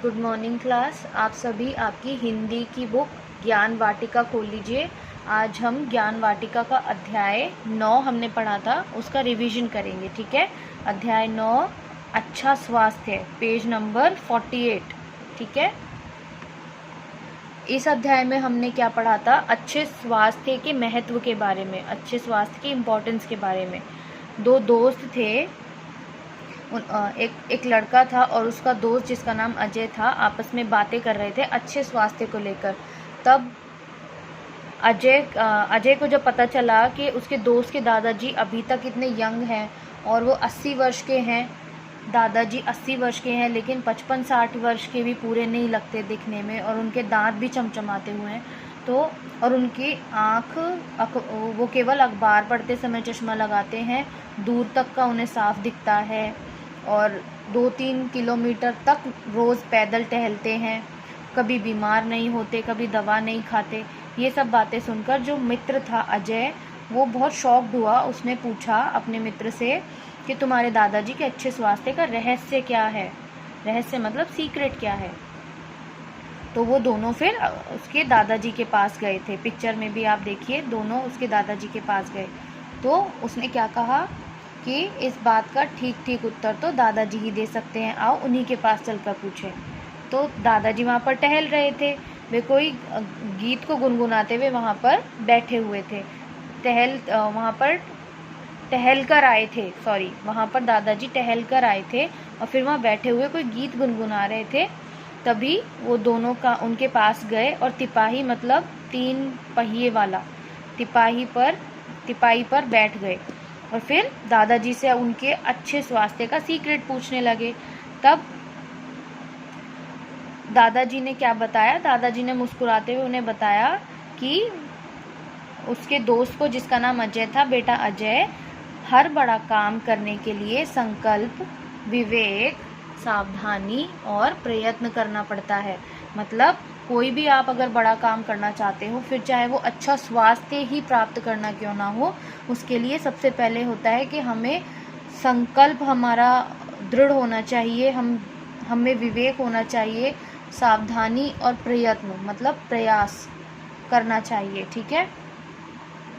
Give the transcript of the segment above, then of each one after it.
Good morning class. आप सभी आपकी हिंदी की बुक ज्ञान वाटिका खोल लीजिए। आज हम ज्ञान वाटिका का अध्याय 9 हमने पढ़ा था, उसका रिवीजन करेंगे। ठीक है, अध्याय 9 अच्छा स्वास्थ्य, पेज नंबर 48। ठीक है, इस अध्याय में हमने क्या पढ़ा था? अच्छे स्वास्थ्य के महत्व के बारे में, अच्छे स्वास्थ्य की इम्पोर्टेंस के बारे में। दो दोस्त थे, एक लड़का था और उसका दोस्त जिसका नाम अजय था, आपस में बातें कर रहे थे अच्छे स्वास्थ्य को लेकर। तब अजय को जब पता चला कि उसके दोस्त के दादाजी अभी तक इतने यंग हैं और वो 80 वर्ष के हैं, दादाजी 80 वर्ष के हैं, लेकिन 55-60 वर्ष के भी पूरे नहीं लगते दिखने में, और उनके दांत भी चमचमाते हुए हैं। तो और उनकी आँख, वो केवल अखबार पढ़ते समय चश्मा लगाते हैं, दूर तक का उन्हें साफ दिखता है, और 2-3 किलोमीटर तक रोज़ पैदल टहलते हैं, कभी बीमार नहीं होते, कभी दवा नहीं खाते। ये सब बातें सुनकर जो मित्र था अजय, वो बहुत शॉक्ड हुआ। उसने पूछा अपने मित्र से कि तुम्हारे दादाजी के अच्छे स्वास्थ्य का रहस्य क्या है? रहस्य मतलब सीक्रेट क्या है? तो वो दोनों फिर उसके दादाजी के पास गए थे। पिक्चर में भी आप देखिए, दोनों उसके दादाजी के पास गए। तो उसने क्या कहा कि इस बात का ठीक ठीक उत्तर तो दादाजी ही दे सकते हैं, आओ उन्हीं के पास चलकर पूछें। तो दादाजी वहाँ पर टहल रहे थे, वे कोई गीत को गुनगुनाते हुए वहाँ पर बैठे हुए थे। वहाँ पर टहल कर आए थे, वहाँ पर दादाजी टहल कर आए थे और फिर वहाँ बैठे हुए कोई गीत गुनगुना रहे थे। तभी वो दोनों का उनके पास गए और तिपाही मतलब 3 पहिए वाला तिपाही पर बैठ गए और फिर दादाजी से उनके अच्छे स्वास्थ्य का सीक्रेट पूछने लगे। तब दादाजी ने क्या बताया? दादाजी ने मुस्कुराते हुए उन्हें बताया कि उसके दोस्त को, जिसका नाम अजय था, बेटा अजय, हर बड़ा काम करने के लिए संकल्प, विवेक, सावधानी और प्रयत्न करना पड़ता है। मतलब कोई भी आप अगर बड़ा काम करना चाहते हो, फिर चाहे वो अच्छा स्वास्थ्य ही प्राप्त करना क्यों ना हो, उसके लिए सबसे पहले होता है कि हमें संकल्प हमारा दृढ़ होना चाहिए, हमें विवेक होना चाहिए, सावधानी और प्रयत्न मतलब प्रयास करना चाहिए। ठीक है,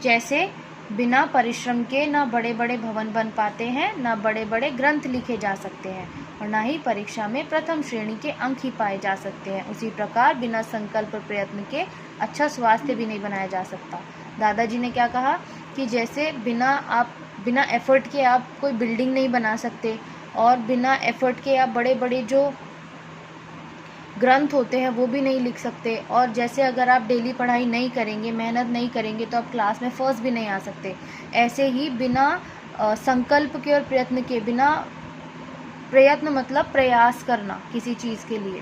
जैसे बिना परिश्रम के ना बड़े बड़े भवन बन पाते हैं, ना बड़े बड़े ग्रंथ लिखे जा सकते हैं, और ना ही परीक्षा में प्रथम श्रेणी के अंक ही पाए जा सकते हैं। उसी प्रकार बिना संकल्प और प्रयत्न के अच्छा स्वास्थ्य भी नहीं बनाया जा सकता। दादाजी ने क्या कहा कि जैसे बिना एफर्ट के आप कोई बिल्डिंग नहीं बना सकते, और बिना एफर्ट के आप बड़े बड़े जो ग्रंथ होते हैं वो भी नहीं लिख सकते, और जैसे अगर आप डेली पढ़ाई नहीं करेंगे, मेहनत नहीं करेंगे, तो आप क्लास में फर्स्ट भी नहीं आ सकते। ऐसे ही बिना संकल्प के और प्रयत्न के, बिना प्रयत्न मतलब प्रयास करना किसी चीज़ के लिए,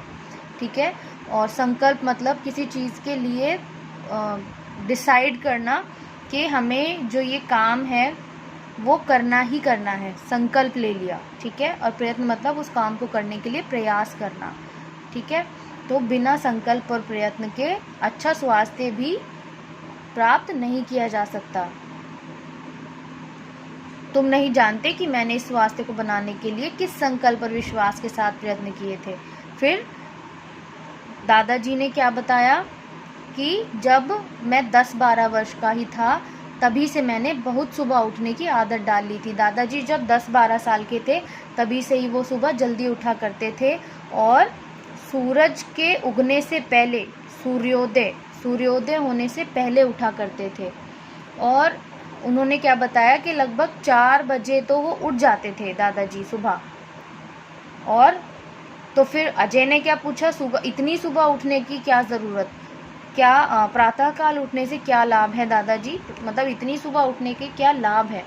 ठीक है, और संकल्प मतलब किसी चीज़ के लिए डिसाइड करना कि हमें जो ये काम है वो करना ही करना है, संकल्प ले लिया। ठीक है, और प्रयत्न मतलब उस काम को करने के लिए प्रयास करना। ठीक है, तो बिना संकल्प और प्रयत्न के अच्छा स्वास्थ्य भी प्राप्त नहीं किया जा सकता। तुम नहीं जानते कि मैंने इस स्वास्थ्य को बनाने के लिए किस संकल्प और विश्वास के साथ प्रयत्न किए थे। फिर दादाजी ने क्या बताया कि जब मैं 10-12 वर्ष का ही था, तभी से मैंने बहुत सुबह उठने की आदत डाल ली थी। दादाजी जब 10-12 साल के थे, तभी से ही वो सुबह जल्दी उठा करते थे, और सूरज के उगने से पहले, सूर्योदय होने से पहले उठा करते थे। और उन्होंने क्या बताया कि लगभग 4 बजे तो वो उठ जाते थे दादाजी सुबह। और तो फिर अजय ने क्या पूछा, इतनी सुबह उठने की क्या ज़रूरत, क्या प्रातःकाल उठने से क्या लाभ है दादाजी, मतलब इतनी सुबह उठने के क्या लाभ है,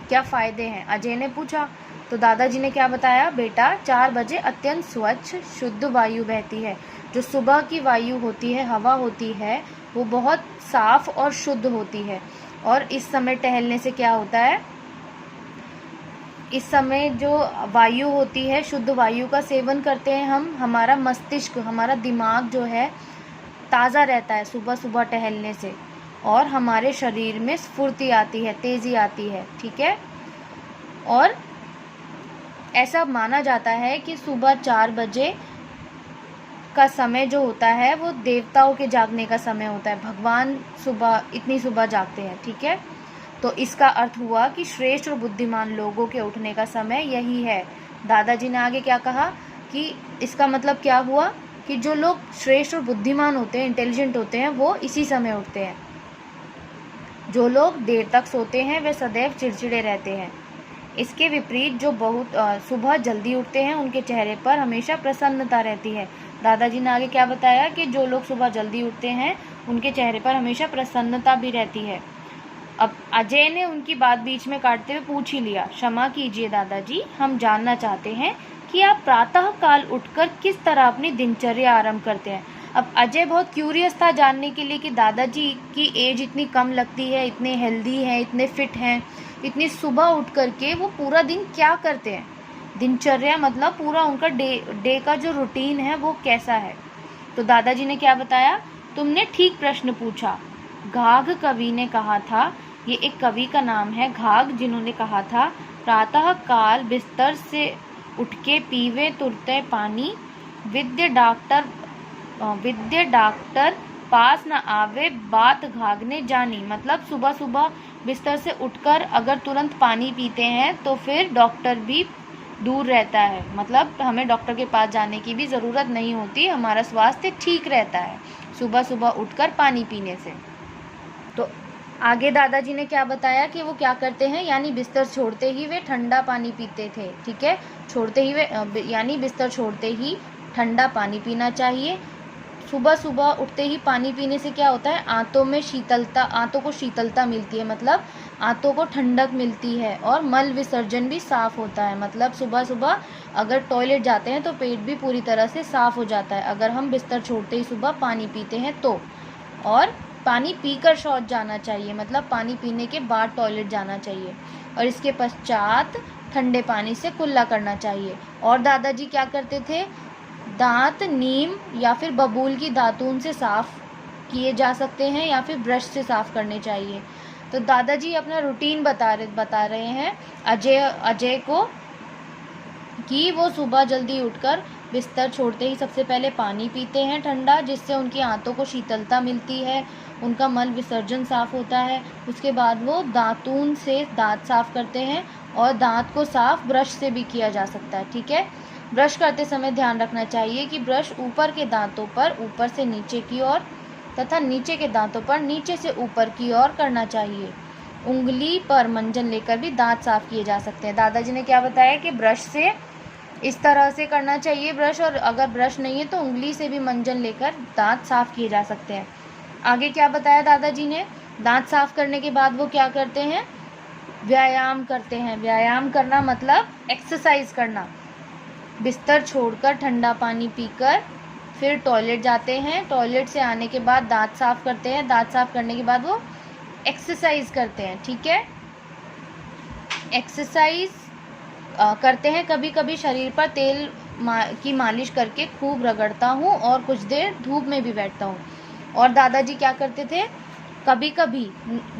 क्या फ़ायदे हैं, अजय ने पूछा। तो दादाजी ने क्या बताया, बेटा 4 बजे अत्यंत स्वच्छ शुद्ध वायु बहती है। जो सुबह की वायु होती है, हवा होती है, वो बहुत साफ और शुद्ध होती है, और इस समय टहलने से क्या होता है, इस समय जो वायु होती है, शुद्ध वायु का सेवन करते हैं हम, हमारा मस्तिष्क, हमारा दिमाग जो है ताज़ा रहता है सुबह सुबह टहलने से, और हमारे शरीर में स्फूर्ति आती है, तेज़ी आती है। ठीक है, और ऐसा माना जाता है कि सुबह 4 बजे का समय जो होता है वो देवताओं के जागने का समय होता है। भगवान इतनी सुबह जागते हैं, ठीक है। तो इसका अर्थ हुआ कि श्रेष्ठ और बुद्धिमान लोगों के उठने का समय यही है। दादाजी ने आगे क्या कहा कि इसका मतलब क्या हुआ कि जो लोग श्रेष्ठ और बुद्धिमान होते हैं, इंटेलिजेंट होते हैं, वो इसी समय उठते हैं। जो लोग देर तक सोते हैं वे सदैव चिड़चिड़े रहते हैं। इसके विपरीत जो बहुत सुबह जल्दी उठते हैं उनके चेहरे पर हमेशा प्रसन्नता रहती है। दादाजी ने आगे क्या बताया कि जो लोग सुबह जल्दी उठते हैं उनके चेहरे पर हमेशा प्रसन्नता भी रहती है। अब अजय ने उनकी बात बीच में काटते हुए पूछ ही लिया, क्षमा कीजिए दादाजी, हम जानना चाहते हैं कि आप प्रातः काल उठकर किस तरह अपनी दिनचर्या आरंभ करते हैं। अब अजय बहुत क्यूरियस था जानने के लिए कि दादाजी की एज इतनी कम लगती है, इतने हेल्दी हैं, इतने फिट हैं, इतनी सुबह उठ करके वो पूरा दिन क्या करते हैं। दिनचर्या मतलब पूरा उनका डे का जो रूटीन है वो कैसा है। तो दादाजी ने क्या बताया, तुमने ठीक प्रश्न पूछा। घाघ कवि ने कहा था, ये एक कवि का नाम है घाघ, जिन्होंने कहा था, प्रातः काल बिस्तर से उठ के पीवे तुरते पानी, विद्य डॉक्टर पास न आवे, बात घाघ ने जानी। मतलब सुबह सुबह बिस्तर से उठकर अगर तुरंत पानी पीते हैं तो फिर डॉक्टर भी दूर रहता है। मतलब हमें डॉक्टर के पास जाने की भी ज़रूरत नहीं होती, हमारा स्वास्थ्य ठीक रहता है सुबह सुबह उठकर पानी पीने से। तो आगे दादाजी ने क्या बताया कि वो क्या करते हैं, यानी बिस्तर छोड़ते ही वे ठंडा पानी पीते थे, ठीक है। छोड़ते ही वे यानी बिस्तर छोड़ते ही ठंडा पानी पीना चाहिए। सुबह सुबह उठते ही पानी पीने से क्या होता है, आंतों को शीतलता मिलती है, मतलब आंतों को ठंडक मिलती है, और मल विसर्जन भी साफ होता है। मतलब सुबह सुबह अगर टॉयलेट जाते हैं तो पेट भी पूरी तरह से साफ हो जाता है अगर हम बिस्तर छोड़ते ही सुबह पानी पीते हैं तो। और पानी पीकर शौच जाना चाहिए, मतलब पानी पीने के बाद टॉयलेट जाना चाहिए, और इसके पश्चात ठंडे पानी से कुल्ला करना चाहिए। और दादाजी क्या करते थे, दांत नीम या फिर बबूल की दातून से साफ किए जा सकते हैं या फिर ब्रश से साफ करने चाहिए। तो दादाजी अपना रूटीन बता रहे हैं अजय को कि वो सुबह जल्दी उठकर बिस्तर छोड़ते ही सबसे पहले पानी पीते हैं ठंडा, जिससे उनकी आंतों को शीतलता मिलती है, उनका मल विसर्जन साफ होता है। उसके बाद वो दातून से दांत साफ करते हैं, और दांत को साफ ब्रश से भी किया जा सकता है, ठीक है। ब्रश करते समय ध्यान रखना चाहिए कि ब्रश ऊपर के दांतों पर ऊपर से नीचे की ओर तथा नीचे के दांतों पर नीचे से ऊपर की ओर करना चाहिए। उंगली पर मंजन लेकर भी दांत साफ किए जा सकते हैं। दादाजी ने क्या बताया कि ब्रश से इस तरह से करना चाहिए ब्रश, और अगर ब्रश नहीं है तो उंगली से भी मंजन लेकर दांत साफ किए जा सकते हैं। आगे क्या बताया दादाजी ने, दांत साफ करने के बाद वो क्या करते हैं, व्यायाम करते हैं। व्यायाम करना मतलब एक्सरसाइज करना। बिस्तर छोड़कर ठंडा पानी पीकर फिर टॉयलेट जाते हैं, टॉयलेट से आने के बाद दांत साफ करते हैं, दांत साफ करने के बाद वो एक्सरसाइज करते हैं, ठीक है। एक्सरसाइज करते हैं। कभी कभी शरीर पर तेल की मालिश करके खूब रगड़ता हूँ और कुछ देर धूप में भी बैठता हूँ। और दादाजी क्या करते थे, कभी कभी,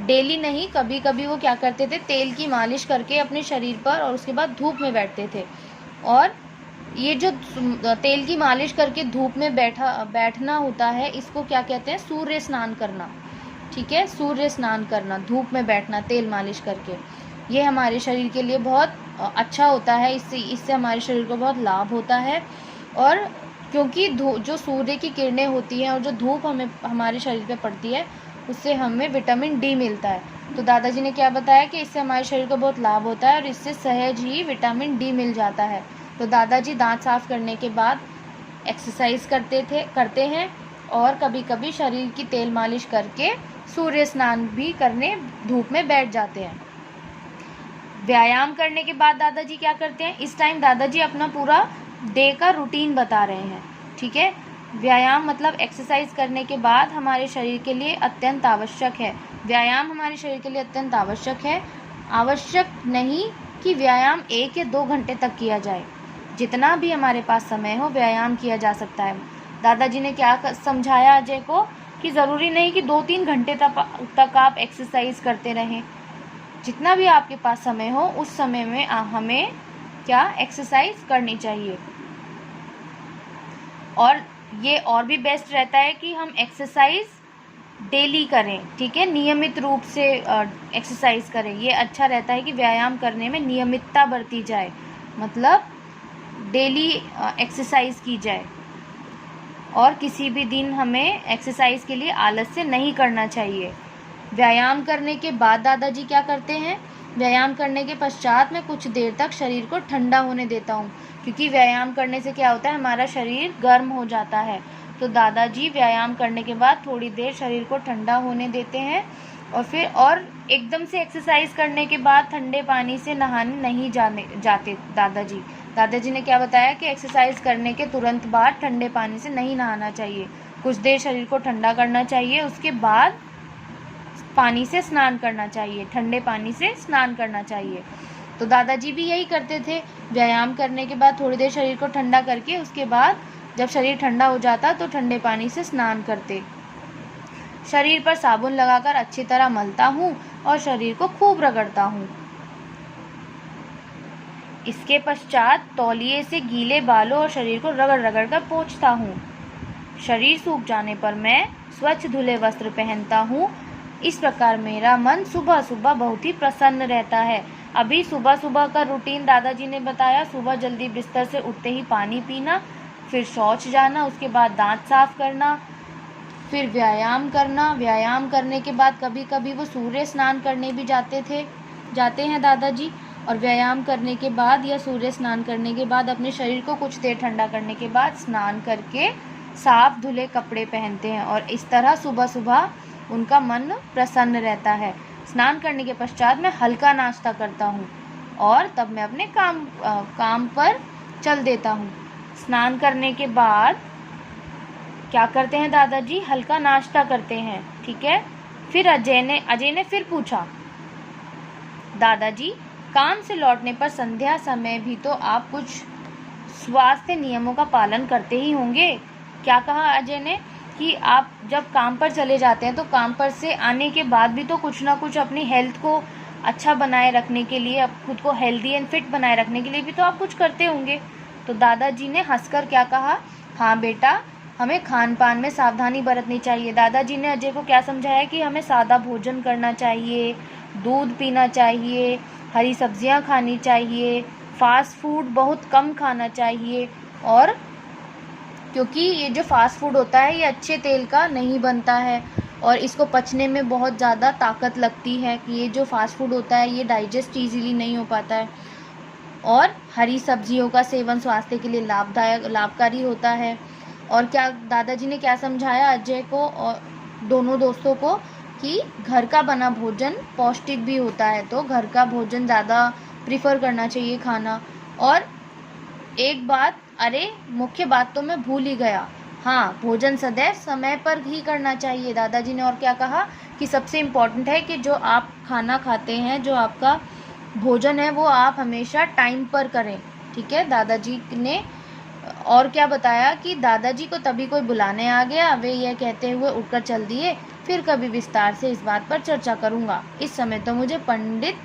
डेली नहीं, कभी कभी वो क्या करते थे, तेल की मालिश करके अपने शरीर पर और उसके बाद धूप में बैठते थे। और ये जो तेल की मालिश करके धूप में बैठना होता है, इसको क्या कहते हैं, सूर्य स्नान करना, ठीक है। सूर्य स्नान करना, धूप में बैठना तेल मालिश करके, ये हमारे शरीर के लिए बहुत अच्छा होता है। इससे हमारे शरीर को बहुत लाभ होता है। और क्योंकि जो सूर्य की किरणें होती हैं और जो धूप हमारे शरीर पे पड़ती है, उससे हमें विटामिन डी मिलता है। तो दादाजी ने क्या बताया कि इससे हमारे शरीर को बहुत लाभ होता है और इससे सहज ही विटामिन डी मिल जाता है। तो दादाजी दांत साफ करने के बाद एक्सरसाइज करते हैं, और कभी कभी शरीर की तेल मालिश करके सूर्य स्नान भी करने धूप में बैठ जाते हैं। व्यायाम करने के बाद दादाजी क्या करते हैं, इस टाइम दादाजी अपना पूरा डे का रूटीन बता रहे हैं, ठीक है। व्यायाम मतलब एक्सरसाइज करने के बाद हमारे शरीर के लिए अत्यंत आवश्यक है। व्यायाम हमारे शरीर के लिए अत्यंत आवश्यक है। आवश्यक नहीं कि व्यायाम 1 या 2 घंटे तक किया जाए, जितना भी हमारे पास समय हो व्यायाम किया जा सकता है। दादाजी ने क्या समझाया अजय को कि ज़रूरी नहीं कि 2-3 घंटे तक आप एक्सरसाइज करते रहें, जितना भी आपके पास समय हो उस समय में हमें क्या एक्सरसाइज करनी चाहिए। और ये और भी बेस्ट रहता है कि हम एक्सरसाइज डेली करें, ठीक है, नियमित रूप से एक्सरसाइज करें। ये अच्छा रहता है कि व्यायाम करने में नियमितता बरती जाए, मतलब डेली एक्सरसाइज की जाए। और किसी भी दिन हमें एक्सरसाइज के लिए आलस्य नहीं करना चाहिए। व्यायाम करने के बाद दादाजी क्या करते हैं, व्यायाम करने के पश्चात मैं कुछ देर तक शरीर को ठंडा होने देता हूँ, क्योंकि व्यायाम करने से क्या होता है, हमारा शरीर गर्म हो जाता है। तो दादाजी व्यायाम करने के बाद थोड़ी देर शरीर को ठंडा होने देते हैं और एकदम से एक्सरसाइज करने के बाद ठंडे पानी से नहाने नहीं जाते दादाजी ने क्या बताया कि एक्सरसाइज करने के तुरंत बाद ठंडे पानी से नहीं नहाना चाहिए, कुछ देर शरीर को ठंडा करना चाहिए, उसके बाद पानी से स्नान करना चाहिए, ठंडे पानी से स्नान करना चाहिए। तो दादाजी भी यही करते थे, व्यायाम करने के बाद थोड़ी देर शरीर को ठंडा करके उसके बाद जब शरीर ठंडा हो जाता तो ठंडे पानी से स्नान करते। शरीर पर साबुन लगाकर अच्छी तरह मलता हूँ और शरीर को खूब रगड़ता हूँ। इसके पश्चात तौलिए से गीले बालों और शरीर को रगड़ रगड़ कर पोंछता हूँ। शरीर सूख जाने पर मैं स्वच्छ धुले वस्त्र पहनता हूँ। इस प्रकार मेरा मन सुबह सुबह बहुत ही प्रसन्न रहता है। अभी सुबह सुबह का रूटीन दादाजी ने बताया, सुबह जल्दी बिस्तर से उठते ही पानी पीना, फिर शौच जाना, उसके बाद दांत साफ करना, फिर व्यायाम करना। व्यायाम करने के बाद कभी कभी वो सूर्य स्नान करने भी जाते हैं दादाजी। और व्यायाम करने के बाद या सूर्य स्नान करने के बाद अपने शरीर को कुछ देर ठंडा करने के बाद स्नान करके साफ धुले कपड़े पहनते हैं और इस तरह सुबह सुबह उनका मन प्रसन्न रहता है। स्नान करने के पश्चात मैं हल्का नाश्ता करता हूँ और तब मैं अपने काम पर चल देता हूँ। स्नान करने के बाद क्या करते हैं दादाजी, हल्का नाश्ता करते हैं, ठीक है। फिर अजय ने फिर पूछा, दादाजी काम से लौटने पर संध्या समय भी तो आप कुछ स्वास्थ्य नियमों का पालन करते ही होंगे। क्या कहा अजय ने कि आप जब काम पर चले जाते हैं तो काम पर से आने के बाद भी तो कुछ ना कुछ अपनी हेल्थ को अच्छा बनाए रखने के लिए, खुद को हेल्दी एंड फिट बनाए रखने के लिए भी तो आप कुछ करते होंगे। तो दादाजी ने हंसकर क्या कहा, हाँ बेटा, हमें खान पान में सावधानी बरतनी चाहिए। दादाजी ने अजय को क्या समझाया कि हमें सादा भोजन करना चाहिए, दूध पीना चाहिए, हरी सब्जियां खानी चाहिए, फास्ट फूड बहुत कम खाना चाहिए। और क्योंकि ये जो फास्ट फूड होता है ये अच्छे तेल का नहीं बनता है और इसको पचने में बहुत ज़्यादा ताकत लगती है कि ये जो फास्ट फूड होता है ये डाइजेस्ट इजीली नहीं हो पाता है। और हरी सब्जियों का सेवन स्वास्थ्य के लिए लाभकारी होता है। और क्या दादाजी ने क्या समझाया अजय को और दोनों दोस्तों को कि घर का बना भोजन पौष्टिक भी होता है, तो घर का भोजन ज़्यादा प्रीफर करना चाहिए खाना। और एक बात, अरे मुख्य बात तो मैं भूल ही गया, हाँ, भोजन सदैव समय पर ही करना चाहिए दादाजी ने। और क्या कहा कि सबसे इम्पोर्टेंट है कि जो आप खाना खाते हैं, जो आपका भोजन है, वो आप हमेशा टाइम पर करें, ठीक है। दादाजी ने और क्या बताया कि दादाजी को तभी कोई बुलाने आ गया, वे यह कहते हुए उठकर चल दिए, फिर कभी विस्तार से इस बात पर चर्चा करूँगा, इस समय तो मुझे पंडित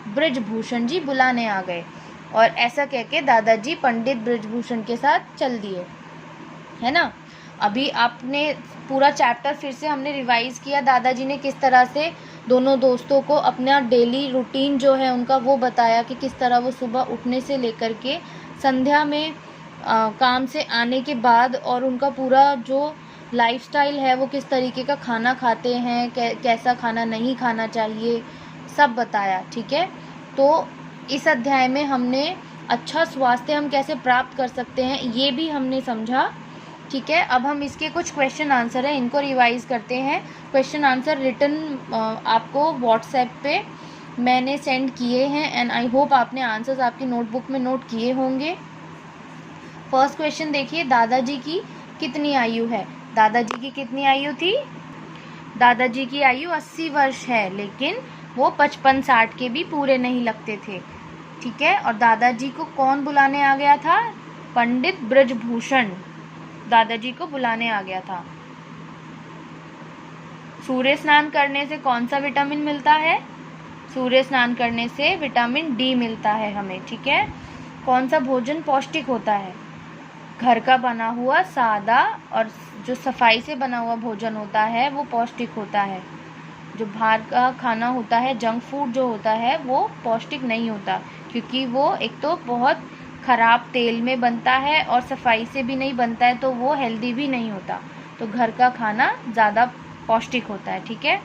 ब्रजभूषण जी बुलाने आ गए। और ऐसा कह के दादाजी पंडित ब्रजभूषण के साथ चल दिए, है ना। अभी आपने पूरा चैप्टर फिर से हमने रिवाइज किया, दादाजी ने किस तरह से दोनों दोस्तों को अपना डेली रूटीन जो है उनका वो बताया कि किस तरह वो सुबह उठने से लेकर के संध्या में काम से आने के बाद और उनका पूरा जो लाइफस्टाइल है वो किस तरीके का खाना खाते हैं, कैसा खाना नहीं खाना चाहिए, सब बताया, ठीक है। तो इस अध्याय में हमने अच्छा स्वास्थ्य हम कैसे प्राप्त कर सकते हैं ये भी हमने समझा, ठीक है। अब हम इसके कुछ क्वेश्चन आंसर हैं, इनको रिवाइज करते हैं। क्वेश्चन आंसर रिटन आपको व्हाट्सएप पे मैंने सेंड किए हैं एंड आई होप आपने आंसर्स आपकी नोटबुक में नोट किए होंगे। फर्स्ट क्वेश्चन देखिए, दादाजी की कितनी आयु है। दादाजी की कितनी आयु थी, दादाजी की आयु 80 वर्ष है, लेकिन वो 55-60 के भी पूरे नहीं लगते थे, ठीक है। और दादाजी को कौन बुलाने आ गया था, पंडित ब्रजभूषण दादाजी को बुलाने आ गया था। सूर्य स्नान करने से कौन सा विटामिन मिलता है, सूर्य स्नान करने से विटामिन डी मिलता है हमें, ठीक है। कौन सा भोजन पौष्टिक होता है, घर का बना हुआ सादा और जो सफाई से बना हुआ भोजन होता है वो पौष्टिक होता है। जो बाहर का खाना होता है, जंक फूड जो होता है, वो पौष्टिक नहीं होता, क्योंकि वो एक तो बहुत ख़राब तेल में बनता है और सफाई से भी नहीं बनता है, तो वो हेल्दी भी नहीं होता। तो घर का खाना ज़्यादा पौष्टिक होता है। ठीक है,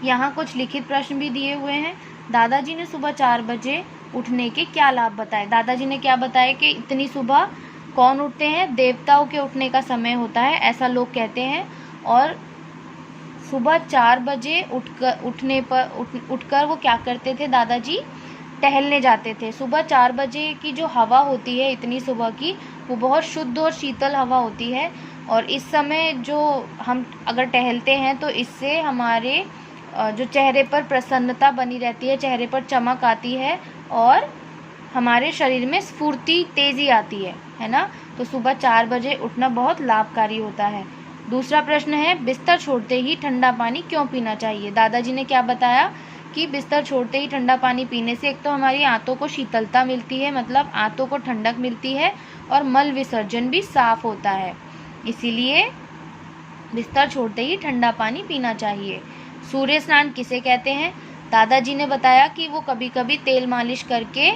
यहाँ कुछ लिखित प्रश्न भी दिए हुए हैं। दादाजी ने सुबह 4 बजे उठने के क्या लाभ बताए? दादाजी ने क्या बताया कि इतनी सुबह कौन उठते हैं? देवताओं के उठने का समय होता है, ऐसा लोग कहते हैं। और सुबह 4 बजे उठकर वो क्या करते थे? दादाजी टहलने जाते थे। सुबह 4 बजे की जो हवा होती है इतनी सुबह की, वो बहुत शुद्ध और शीतल हवा होती है, और इस समय जो हम अगर टहलते हैं तो इससे हमारे जो चेहरे पर प्रसन्नता बनी रहती है, चेहरे पर चमक आती है और हमारे शरीर में स्फूर्ति, तेज़ी आती है ना। तो सुबह 4 बजे उठना बहुत लाभकारी होता है। दूसरा प्रश्न है, बिस्तर छोड़ते ही ठंडा पानी क्यों पीना चाहिए? दादाजी ने क्या बताया कि बिस्तर छोड़ते ही ठंडा पानी पीने से एक तो हमारी आंतों को शीतलता मिलती है, मतलब आंतों को ठंडक मिलती है, और मल विसर्जन भी साफ होता है, इसीलिए बिस्तर छोड़ते ही ठंडा पानी पीना चाहिए। सूर्य स्नान किसे कहते हैं? दादाजी ने बताया कि वो कभी कभी तेल मालिश करके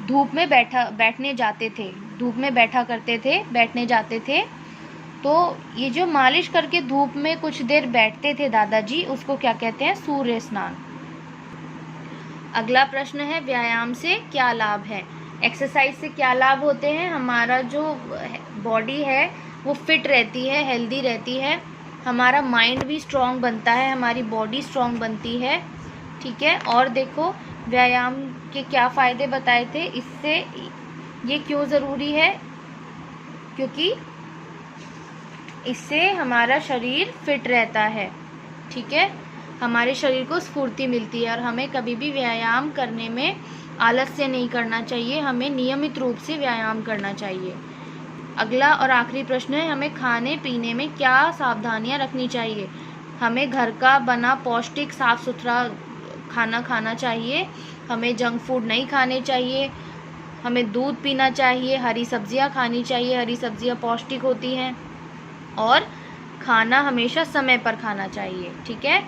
धूप में बैठने जाते थे, धूप में बैठने जाते थे। तो ये जो मालिश करके धूप में कुछ देर बैठते थे दादाजी, उसको क्या कहते हैं? सूर्य स्नान। अगला प्रश्न है, व्यायाम से क्या लाभ है? एक्सरसाइज से क्या लाभ होते हैं? हमारा जो बॉडी है वो फिट रहती है, हेल्दी रहती है, हमारा माइंड भी स्ट्रॉन्ग बनता है, हमारी बॉडी स्ट्रॉन्ग बनती है। ठीक है, और देखो व्यायाम के क्या फ़ायदे बताए थे, इससे ये क्यों ज़रूरी है? क्योंकि इससे हमारा शरीर फिट रहता है। ठीक है, हमारे शरीर को स्फूर्ति मिलती है, और हमें कभी भी व्यायाम करने में आलस्य नहीं करना चाहिए, हमें नियमित रूप से व्यायाम करना चाहिए। अगला और आखिरी प्रश्न है, हमें खाने पीने में क्या सावधानियां रखनी चाहिए? हमें घर का बना पौष्टिक साफ सुथरा खाना खाना चाहिए, हमें जंक फूड नहीं खाने चाहिए, हमें दूध पीना चाहिए, हरी सब्जियां खानी चाहिए, हरी सब्जियां पौष्टिक होती हैं, और खाना हमेशा समय पर खाना चाहिए। ठीक है,